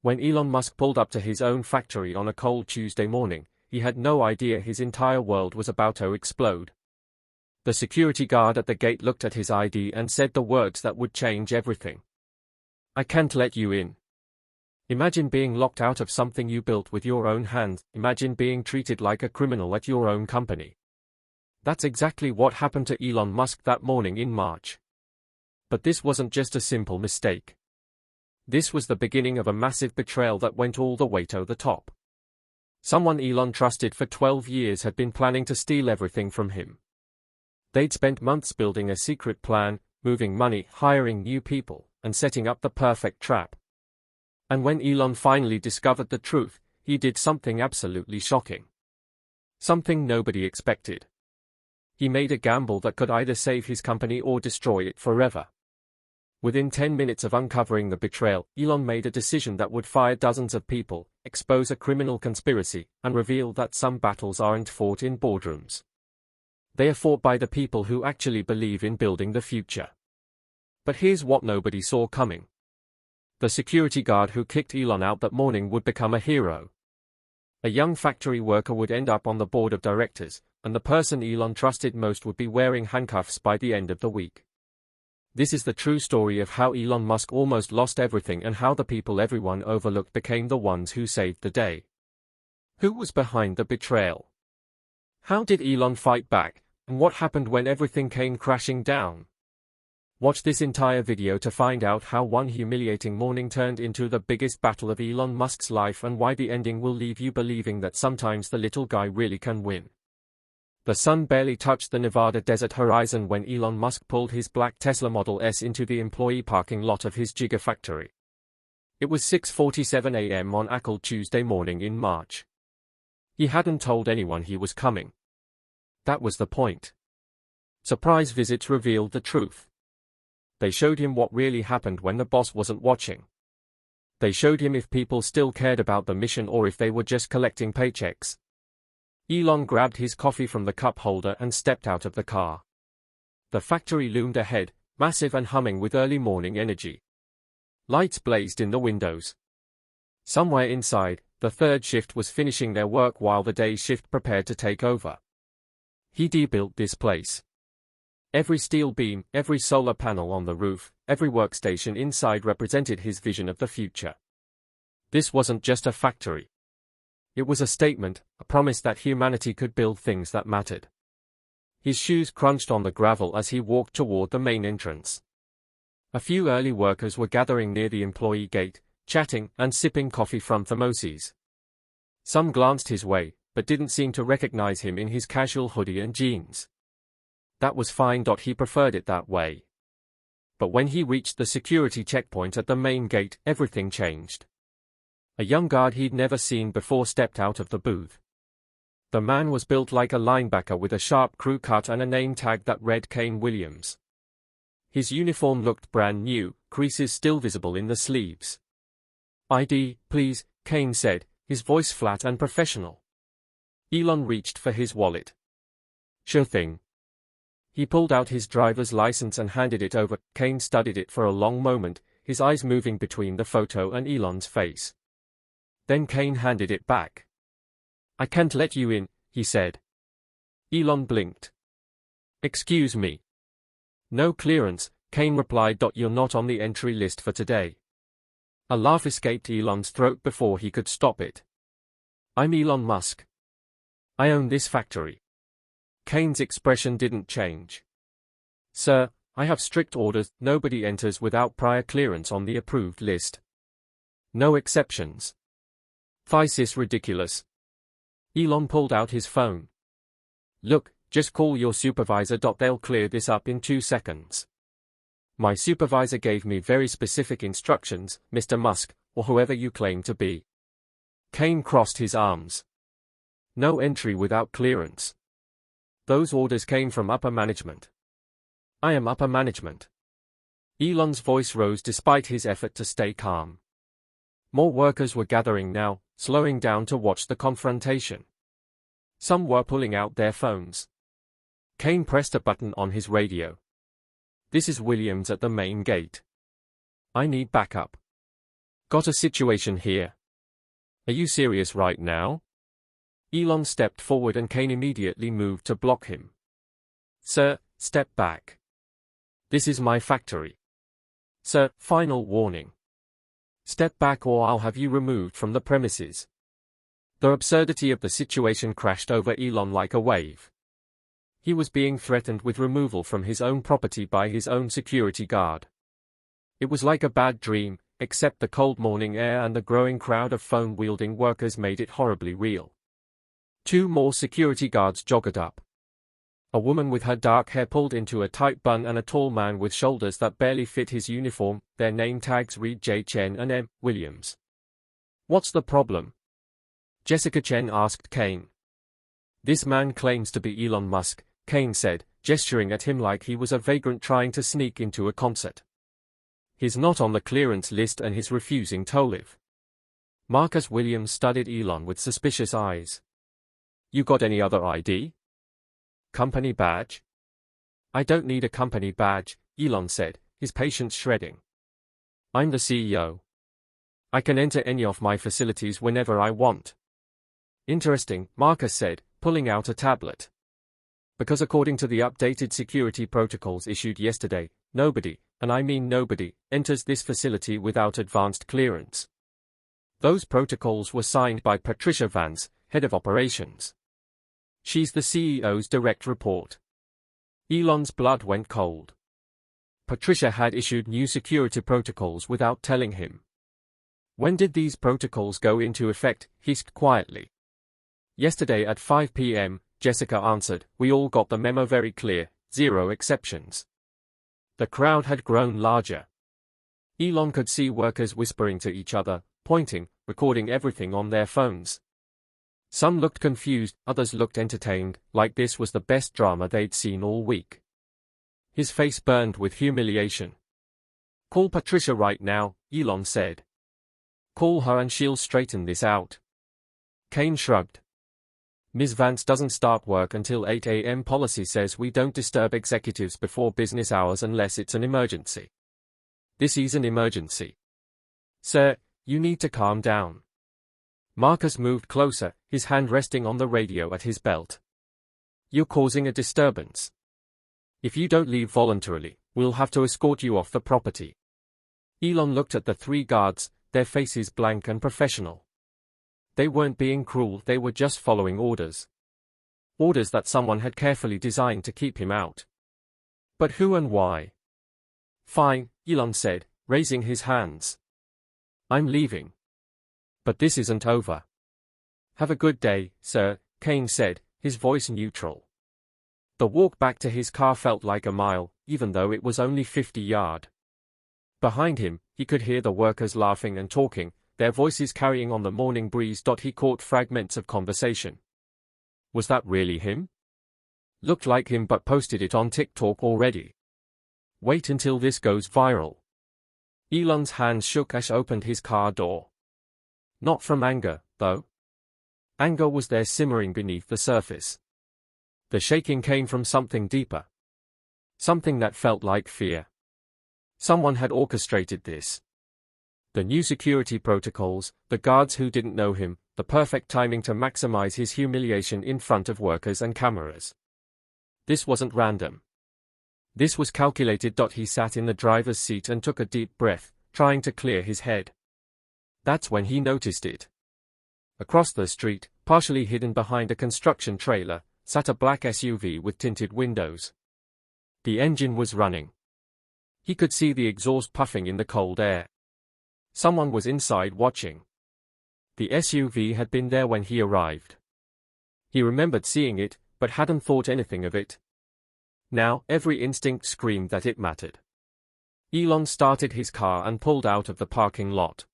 When Elon Musk pulled up to his own factory on a cold Tuesday morning, he had no idea his entire world was about to explode. The security guard at the gate looked at his ID and said the words that would change everything. "I can't let you in." Imagine being locked out of something you built with your own hands. Imagine being treated like a criminal at your own company. That's exactly what happened to Elon Musk that morning in March. But this wasn't just a simple mistake. This was the beginning of a massive betrayal that went all the way to the top. Someone Elon trusted for 12 years had been planning to steal everything from him. They'd spent months building a secret plan, moving money, hiring new people, and setting up the perfect trap. And when Elon finally discovered the truth, he did something absolutely shocking. Something nobody expected. He made a gamble that could either save his company or destroy it forever. Within 10 minutes of uncovering the betrayal, Elon made a decision that would fire dozens of people, expose a criminal conspiracy, and reveal that some battles aren't fought in boardrooms. They are fought by the people who actually believe in building the future. But here's what nobody saw coming. The security guard who kicked Elon out that morning would become a hero. A young factory worker would end up on the board of directors, and the person Elon trusted most would be wearing handcuffs by the end of the week. This is the true story of how Elon Musk almost lost everything and how the people everyone overlooked became the ones who saved the day. Who was behind the betrayal? How did Elon fight back, and what happened when everything came crashing down? Watch this entire video to find out how one humiliating morning turned into the biggest battle of Elon Musk's life and why the ending will leave you believing that sometimes the little guy really can win. The sun barely touched the Nevada desert horizon when Elon Musk pulled his black Tesla Model S into the employee parking lot of his Gigafactory. It was 6:47 a.m. on a cold Tuesday morning in March. He hadn't told anyone he was coming. That was the point. Surprise visits revealed the truth. They showed him what really happened when the boss wasn't watching. They showed him if people still cared about the mission or if they were just collecting paychecks. Elon grabbed his coffee from the cup holder and stepped out of the car. The factory loomed ahead, massive and humming with early morning energy. Lights blazed in the windows. Somewhere inside, the third shift was finishing their work while the day shift prepared to take over. He de-built this place. Every steel beam, every solar panel on the roof, every workstation inside represented his vision of the future. This wasn't just a factory. It was a statement, a promise that humanity could build things that mattered. His shoes crunched on the gravel as he walked toward the main entrance. A few early workers were gathering near the employee gate, chatting and sipping coffee from thermoses. Some glanced his way, but didn't seem to recognize him in his casual hoodie and jeans. That was fine. He preferred it that way. But when he reached the security checkpoint at the main gate, everything changed. A young guard he'd never seen before stepped out of the booth. The man was built like a linebacker with a sharp crew cut and a name tag that read Kane Williams. His uniform looked brand new, creases still visible in the sleeves. "ID, please," Kane said, his voice flat and professional. Elon reached for his wallet. "Sure thing." He pulled out his driver's license and handed it over. Kane studied it for a long moment, his eyes moving between the photo and Elon's face. Then Kane handed it back. "I can't let you in," he said. Elon blinked. "Excuse me." "No clearance," Kane replied. "You're not on the entry list for today." A laugh escaped Elon's throat before he could stop it. "I'm Elon Musk. I own this factory." Kane's expression didn't change. "Sir, I have strict orders. Nobody enters without prior clearance on the approved list. No exceptions." "This is ridiculous." Elon pulled out his phone. "Look, just call your supervisor. They'll clear this up in 2 seconds. My supervisor gave me very specific instructions, Mr. Musk, or whoever you claim to be." Kane crossed his arms. "No entry without clearance. Those orders came from upper management. I am upper management." Elon's voice rose despite his effort to stay calm. More workers were gathering now, slowing down to watch the confrontation. Some were pulling out their phones. Kane pressed a button on his radio. "This is Williams at the main gate. I need backup." Got a situation here. Are you serious right now? Elon stepped forward and Kane immediately moved to block him. Sir, step back. This is my factory. Sir, final warning. Step back or I'll have you removed from the premises. The absurdity of the situation crashed over Elon like a wave. He was being threatened with removal from his own property by his own security guard. It was like a bad dream, except the cold morning air and the growing crowd of phone-wielding workers made it horribly real. 2 more security guards jogged up. A woman with her dark hair pulled into a tight bun and a tall man with shoulders that barely fit his uniform. Their name tags read J. Chen and M. Williams. What's the problem? Jessica Chen asked Kane. This man claims to be Elon Musk, Kane said, gesturing at him like he was a vagrant trying to sneak into a concert. He's not on the clearance list and he's refusing to live. Marcus Williams studied Elon with suspicious eyes. You got any other ID? Company badge? I don't need a company badge, Elon said, his patience shredding. I'm the CEO. I can enter any of my facilities whenever I want. Interesting, Marcus said, pulling out a tablet. Because according to the updated security protocols issued yesterday, nobody, and I mean nobody, enters this facility without advanced clearance. Those protocols were signed by Patricia Vance, head of operations. She's the CEO's direct report. Elon's blood went cold. Patricia had issued new security protocols without telling him. When did these protocols go into effect? He asked quietly. Yesterday at 5 p.m., Jessica answered. We all got the memo very clear, 0 exceptions. The crowd had grown larger. Elon could see workers whispering to each other, pointing, recording everything on their phones. Some looked confused, others looked entertained, like this was the best drama they'd seen all week. His face burned with humiliation. Call Patricia right now, Elon said. Call her and she'll straighten this out. Kane shrugged. Ms. Vance doesn't start work until 8 a.m. Policy says we don't disturb executives before business hours unless it's an emergency. This is an emergency. Sir, you need to calm down. Marcus moved closer, his hand resting on the radio at his belt. You're causing a disturbance. If you don't leave voluntarily, we'll have to escort you off the property. Elon looked at the 3 guards, their faces blank and professional. They weren't being cruel, they were just following orders. Orders that someone had carefully designed to keep him out. But who and why? Fine, Elon said, raising his hands. I'm leaving. But this isn't over. Have a good day, sir, Kane said, his voice neutral. The walk back to his car felt like a mile, even though it was only 50 yards. Behind him, he could hear the workers laughing and talking, their voices carrying on the morning breeze. He caught fragments of conversation. Was that really him? Looked like him but posted it on TikTok already. Wait until this goes viral. Elon's hands shook as he opened his car door. Not from anger, though. Anger was there simmering beneath the surface. The shaking came from something deeper. Something that felt like fear. Someone had orchestrated this. The new security protocols, the guards who didn't know him, the perfect timing to maximize his humiliation in front of workers and cameras. This wasn't random. This was calculated. He sat in the driver's seat and took a deep breath, trying to clear his head. That's when he noticed it. Across the street, partially hidden behind a construction trailer, sat a black SUV with tinted windows. The engine was running. He could see the exhaust puffing in the cold air. Someone was inside watching. The SUV had been there when he arrived. He remembered seeing it, but hadn't thought anything of it. Now, every instinct screamed that it mattered. Elon started his car and pulled out of the parking lot.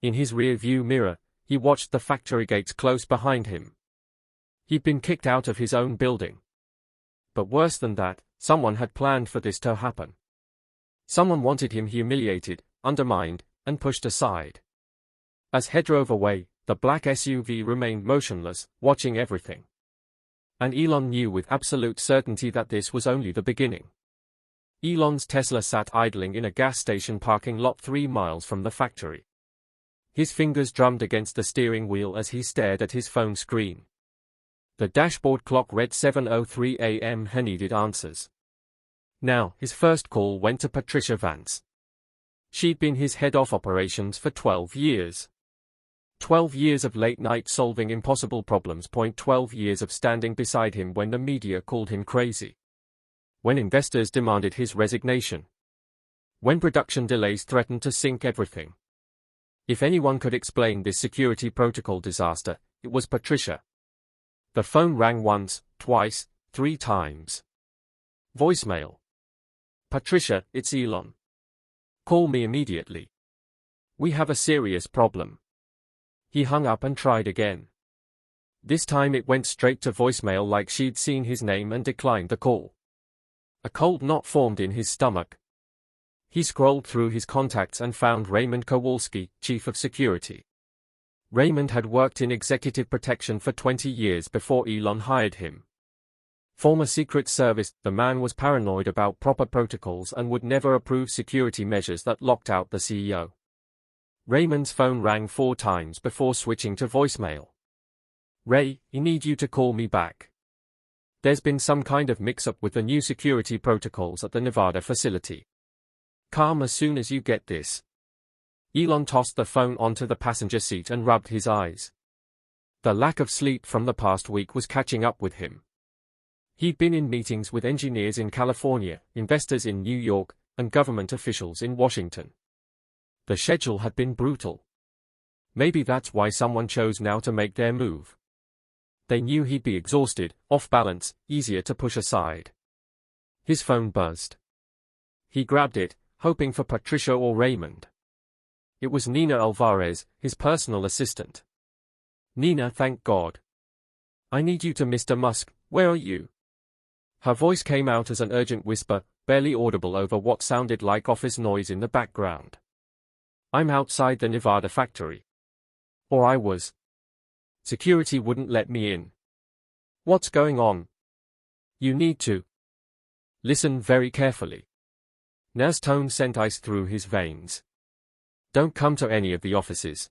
In his rear-view mirror, he watched the factory gates close behind him. He'd been kicked out of his own building. But worse than that, someone had planned for this to happen. Someone wanted him humiliated, undermined, and pushed aside. As he drove away, the black SUV remained motionless, watching everything. And Elon knew with absolute certainty that this was only the beginning. Elon's Tesla sat idling in a gas station parking lot 3 miles from the factory. His fingers drummed against the steering wheel as he stared at his phone screen. The dashboard clock read 7:03 a.m. He needed answers. Now, his first call went to Patricia Vance. She'd been his head of operations for 12 years. 12 years of late-night solving impossible problems. 12 years of standing beside him when the media called him crazy. When investors demanded his resignation. When production delays threatened to sink everything. If anyone could explain this security protocol disaster, it was Patricia. The phone rang once, twice, 3 times. Voicemail. Patricia, it's Elon. Call me immediately. We have a serious problem. He hung up and tried again. This time it went straight to voicemail, like she'd seen his name and declined the call. A cold knot formed in his stomach. He scrolled through his contacts and found Raymond Kowalski, chief of security. Raymond had worked in executive protection for 20 years before Elon hired him. Former Secret Service, the man was paranoid about proper protocols and would never approve security measures that locked out the CEO. Raymond's phone rang 4 times before switching to voicemail. Ray, I need you to call me back. There's been some kind of mix-up with the new security protocols at the Nevada facility. Calm as soon as you get this. Elon tossed the phone onto the passenger seat and rubbed his eyes. The lack of sleep from the past week was catching up with him. He'd been in meetings with engineers in California, investors in New York, and government officials in Washington. The schedule had been brutal. Maybe that's why someone chose now to make their move. They knew he'd be exhausted, off balance, easier to push aside. His phone buzzed. He grabbed it, hoping for Patricia or Raymond. It was Nina Alvarez, his personal assistant. Nina, thank God. I need you to Mr. Musk, where are you? Her voice came out as an urgent whisper, barely audible over what sounded like office noise in the background. I'm outside the Nevada factory. Or I was. Security wouldn't let me in. What's going on? You need to listen very carefully. Na's tone sent ice through his veins. Don't come to any of the offices.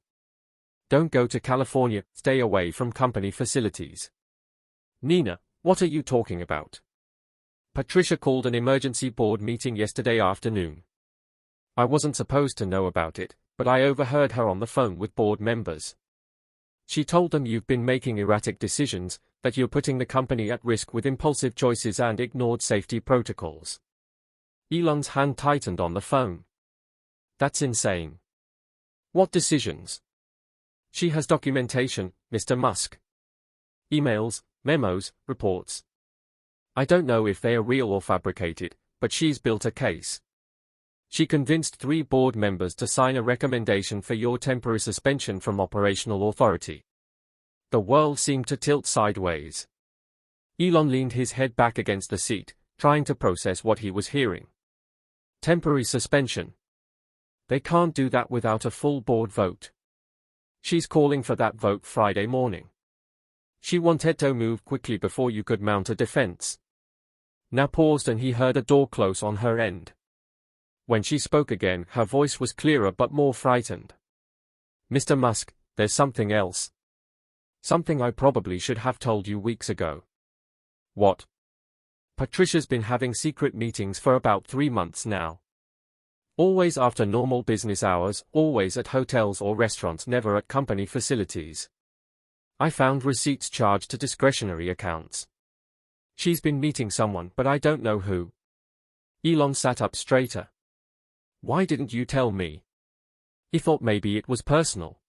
Don't go to California, stay away from company facilities. Nina, what are you talking about? Patricia called an emergency board meeting yesterday afternoon. I wasn't supposed to know about it, but I overheard her on the phone with board members. She told them you've been making erratic decisions, that you're putting the company at risk with impulsive choices and ignored safety protocols. Elon's hand tightened on the phone. That's insane. What decisions? She has documentation, Mr. Musk. Emails, memos, reports. I don't know if they are real or fabricated, but she's built a case. She convinced 3 board members to sign a recommendation for your temporary suspension from operational authority. The world seemed to tilt sideways. Elon leaned his head back against the seat, trying to process what he was hearing. Temporary suspension. They can't do that without a full board vote. She's calling for that vote Friday morning. She wanted to move quickly before you could mount a defense. Na paused and he heard a door close on her end. When she spoke again, her voice was clearer but more frightened. Mr. Musk, there's something else. Something I probably should have told you weeks ago. What? Patricia's been having secret meetings for about 3 months now. Always after normal business hours, always at hotels or restaurants, never at company facilities. I found receipts charged to discretionary accounts. She's been meeting someone, but I don't know who. Elon sat up straighter. Why didn't you tell me? He thought maybe it was personal.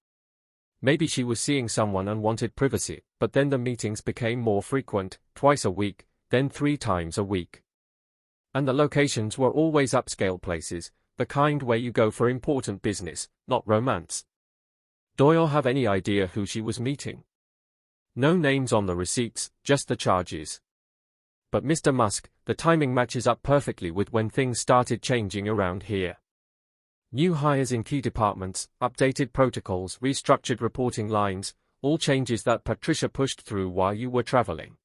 Maybe she was seeing someone and wanted privacy, but then the meetings became more frequent, twice a week, then 3 times a week. And the locations were always upscale places, the kind where you go for important business, not romance. Doyle have any idea who she was meeting? No names on the receipts, just the charges. But Mr. Musk, the timing matches up perfectly with when things started changing around here. New hires in key departments, updated protocols, restructured reporting lines, all changes that Patricia pushed through while you were traveling.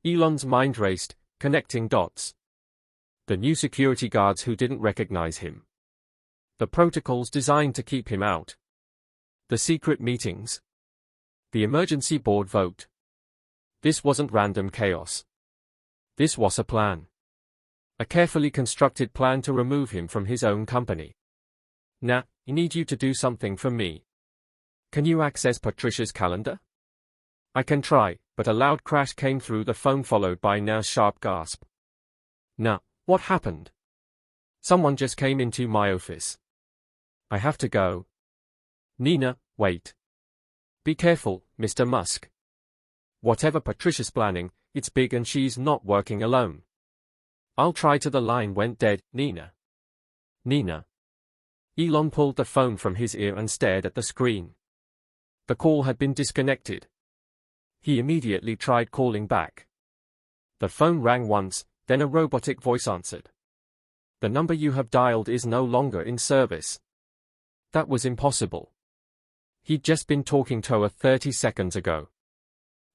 Elon's mind raced, connecting dots. The new security guards who didn't recognize him. The protocols designed to keep him out. The secret meetings. The emergency board vote. This wasn't random chaos. This was a plan. A carefully constructed plan to remove him from his own company. Nah, I need you to do something for me. Can you access Patricia's calendar? I can try, but a loud crash came through the phone followed by Na's sharp gasp. Nah, what happened? Someone just came into my office. I have to go. Nina, wait. Be careful, Mr. Musk. Whatever Patricia's planning, it's big and she's not working alone. I'll try to. The line went dead. Nina. Nina. Elon pulled the phone from his ear and stared at the screen. The call had been disconnected. He immediately tried calling back. The phone rang once, then a robotic voice answered. The number you have dialed is no longer in service. That was impossible. He'd just been talking to her 30 seconds ago.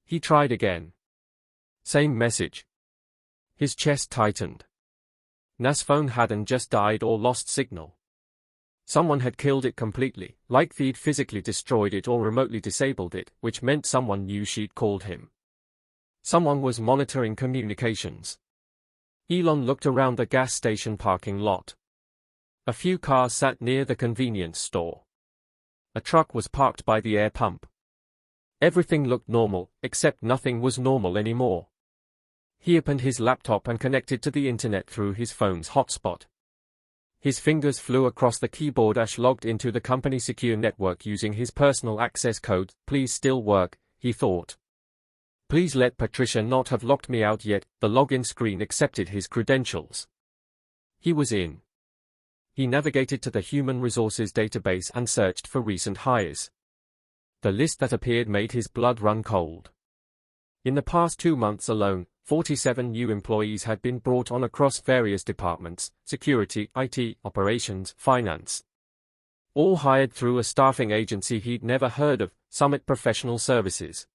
He tried again. Same message. His chest tightened. Na's phone hadn't just died or lost signal. Someone had killed it completely, like they'd physically destroyed it or remotely disabled it, which meant someone knew she'd called him. Someone was monitoring communications. Elon looked around the gas station parking lot. A few cars sat near the convenience store. A truck was parked by the air pump. Everything looked normal, except nothing was normal anymore. He opened his laptop and connected to the internet through his phone's hotspot. His fingers flew across the keyboard as logged into the company secure network using his personal access code. Please still work, he thought. Please let Patricia not have locked me out yet. The login screen accepted his credentials. He was in. He navigated to the human resources database and searched for recent hires. The list that appeared made his blood run cold. In the past 2 months alone, 47 new employees had been brought on across various departments: security, IT, operations, finance. All hired through a staffing agency he'd never heard of, Summit Professional Services.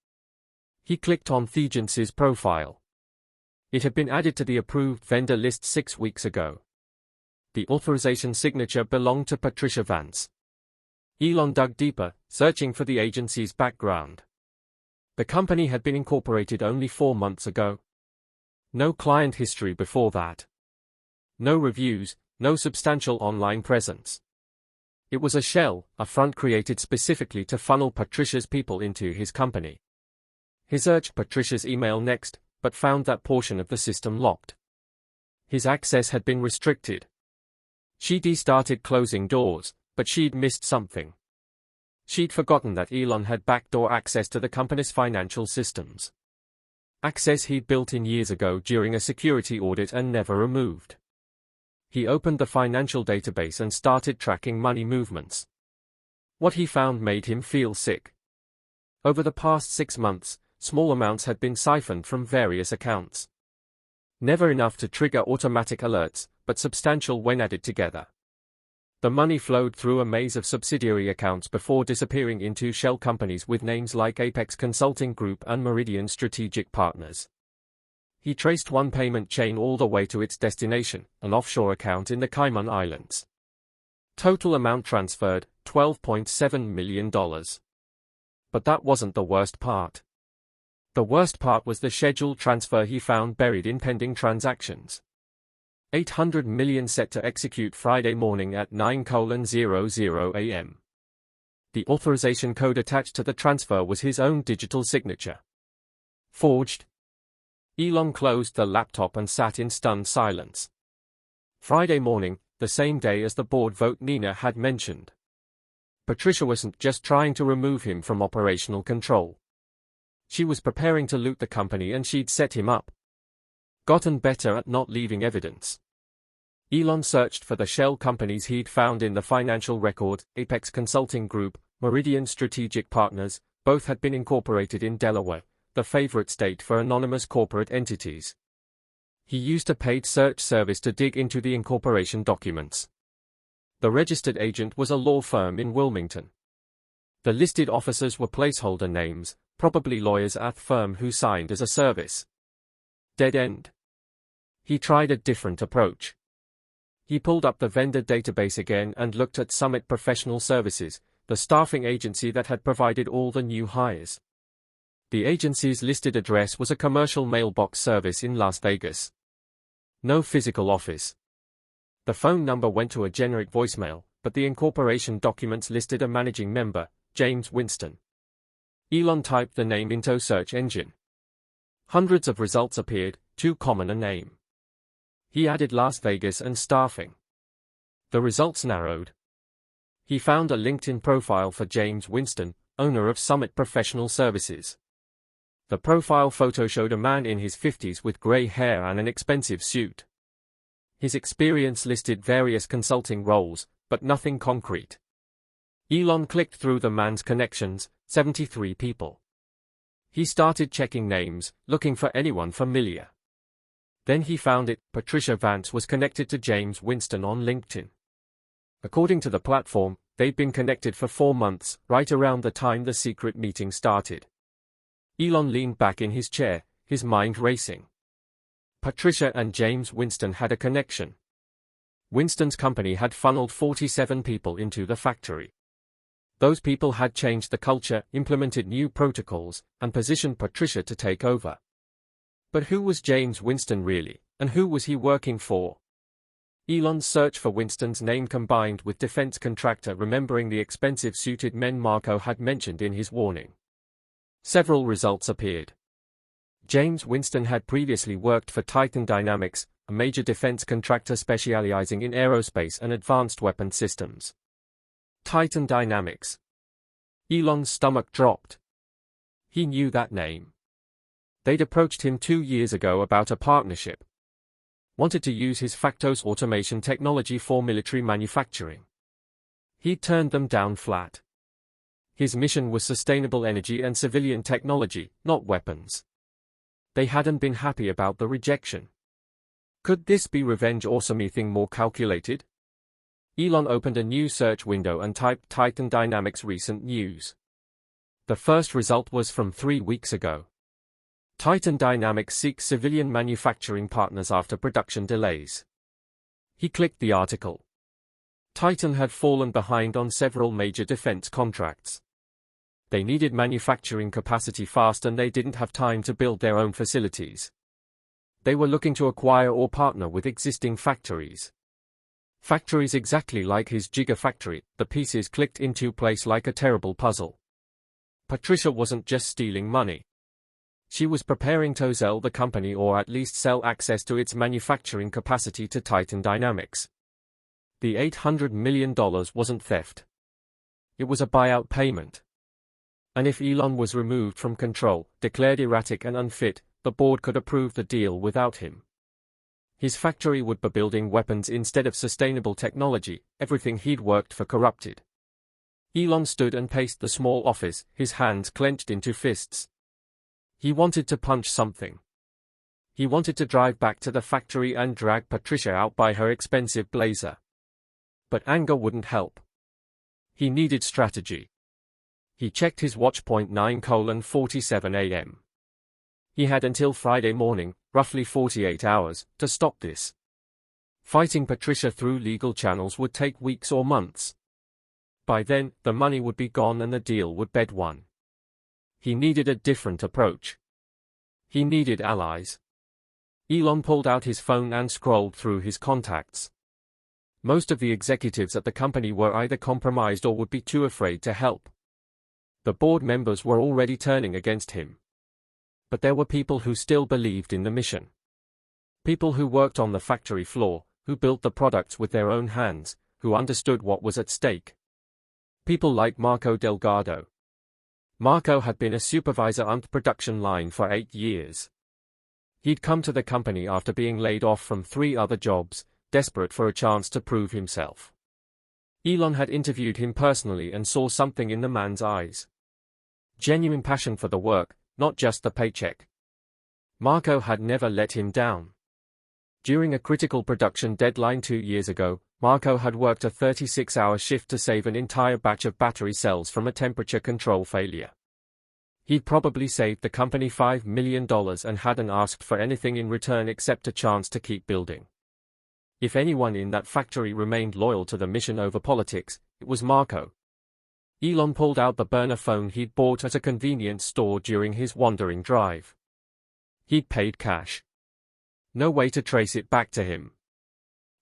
He clicked on the agency's profile. It had been added to the approved vendor list 6 weeks ago. The authorization signature belonged to Patricia Vance. Elon dug deeper, searching for the agency's background. The company had been incorporated only 4 months ago. No client history before that. No reviews, no substantial online presence. It was a shell, a front created specifically to funnel Patricia's people into his company. He searched Patricia's email next, but found that portion of the system locked. His access had been restricted. She'd started closing doors, but she'd missed something. She'd forgotten that Elon had backdoor access to the company's financial systems. Access he'd built in years ago during a security audit and never removed. He opened the financial database and started tracking money movements. What he found made him feel sick. Over the past 6 months, small amounts had been siphoned from various accounts. Never enough to trigger automatic alerts, but substantial when added together. The money flowed through a maze of subsidiary accounts before disappearing into shell companies with names like Apex Consulting Group and Meridian Strategic Partners. He traced one payment chain all the way to its destination, an offshore account in the Cayman Islands. Total amount transferred, $12.7 million. But that wasn't the worst part. The worst part was the scheduled transfer he found buried in pending transactions. $800 million set to execute Friday morning at 9:00 a.m. The authorization code attached to the transfer was his own digital signature. Forged. Elon closed the laptop and sat in stunned silence. Friday morning, the same day as the board vote Nina had mentioned. Patricia wasn't just trying to remove him from operational control. She was preparing to loot the company and she'd set him up. Gotten better at not leaving evidence. Elon searched for the shell companies he'd found in the financial record: Apex Consulting Group, Meridian Strategic Partners. Both had been incorporated in Delaware, the favorite state for anonymous corporate entities. He used a paid search service to dig into the incorporation documents. The registered agent was a law firm in Wilmington. The listed officers were placeholder names, probably lawyers at the firm who signed as a service. Dead end. He tried a different approach. He pulled up the vendor database again and looked at Summit Professional Services, the staffing agency that had provided all the new hires. The agency's listed address was a commercial mailbox service in Las Vegas. No physical office. The phone number went to a generic voicemail, but the incorporation documents listed a managing member, James Winston. Elon typed the name into a search engine. Hundreds of results appeared, too common a name. He added Las Vegas and staffing. The results narrowed. He found a LinkedIn profile for James Winston, owner of Summit Professional Services. The profile photo showed a man in his 50s with gray hair and an expensive suit. His experience listed various consulting roles, but nothing concrete. Elon clicked through the man's connections, 73 people. He started checking names, looking for anyone familiar. Then he found it. Patricia Vance was connected to James Winston on LinkedIn. According to the platform, they'd been connected for 4 months, right around the time the secret meeting started. Elon leaned back in his chair, his mind racing. Patricia and James Winston had a connection. Winston's company had funneled 47 people into the factory. Those people had changed the culture, implemented new protocols, and positioned Patricia to take over. But who was James Winston really, and who was he working for? Elon's search for Winston's name combined with defense contractor remembering the expensive suited men Marco had mentioned in his warning. Several results appeared. James Winston had previously worked for Titan Dynamics, a major defense contractor specializing in aerospace and advanced weapon systems. Titan Dynamics. Elon's stomach dropped. He knew that name. They'd approached him 2 years ago about a partnership. Wanted to use his Factos automation technology for military manufacturing. He'd turned them down flat. His mission was sustainable energy and civilian technology, not weapons. They hadn't been happy about the rejection. Could this be revenge or something more calculated? Elon opened a new search window and typed Titan Dynamics recent news. The first result was from 3 weeks ago. Titan Dynamics seeks civilian manufacturing partners after production delays. He clicked the article. Titan had fallen behind on several major defense contracts. They needed manufacturing capacity fast and they didn't have time to build their own facilities. They were looking to acquire or partner with existing factories. Factories exactly like his Gigafactory, the pieces clicked into place like a terrible puzzle. Patricia wasn't just stealing money. She was preparing to sell the company or at least sell access to its manufacturing capacity to Titan Dynamics. The $800 million wasn't theft. It was a buyout payment. And if Elon was removed from control, declared erratic and unfit, the board could approve the deal without him. His factory would be building weapons instead of sustainable technology, everything he'd worked for corrupted. Elon stood and paced the small office, his hands clenched into fists. He wanted to punch something. He wanted to drive back to the factory and drag Patricia out by her expensive blazer. But anger wouldn't help. He needed strategy. He checked his watch. 9:47 a.m. He had until Friday morning, roughly 48 hours, to stop this. Fighting Patricia through legal channels would take weeks or months. By then, the money would be gone and the deal would be won. He needed a different approach. He needed allies. Elon pulled out his phone and scrolled through his contacts. Most of the executives at the company were either compromised or would be too afraid to help. The board members were already turning against him. But there were people who still believed in the mission. People who worked on the factory floor, who built the products with their own hands, who understood what was at stake. People like Marco Delgado. Marco had been a supervisor on the production line for 8 years. He'd come to the company after being laid off from 3 other jobs, desperate for a chance to prove himself. Elon had interviewed him personally and saw something in the man's eyes. Genuine passion for the work, not just the paycheck. Marco had never let him down. During a critical production deadline 2 years ago, Marco had worked a 36-hour shift to save an entire batch of battery cells from a temperature control failure. He'd probably saved the company $5 million and hadn't asked for anything in return except a chance to keep building. If anyone in that factory remained loyal to the mission over politics, it was Marco. Elon pulled out the burner phone he'd bought at a convenience store during his wandering drive. He'd paid cash. No way to trace it back to him.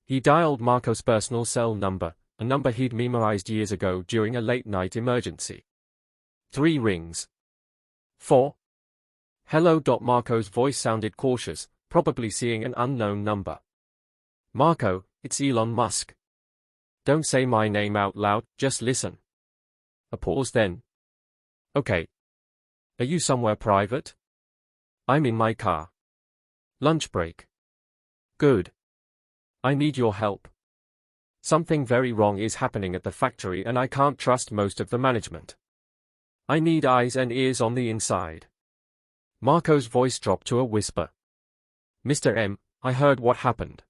He dialed Marco's personal cell number, a number he'd memorized years ago during a late-night emergency. 3 rings. 4. Hello. Marco's voice sounded cautious, probably seeing an unknown number. Marco, it's Elon Musk. Don't say my name out loud, just listen. A pause then. Okay. Are you somewhere private? I'm in my car. Lunch break. Good. I need your help. Something very wrong is happening at the factory and I can't trust most of the management. I need eyes and ears on the inside. Marco's voice dropped to a whisper. Mr. M, I heard what happened.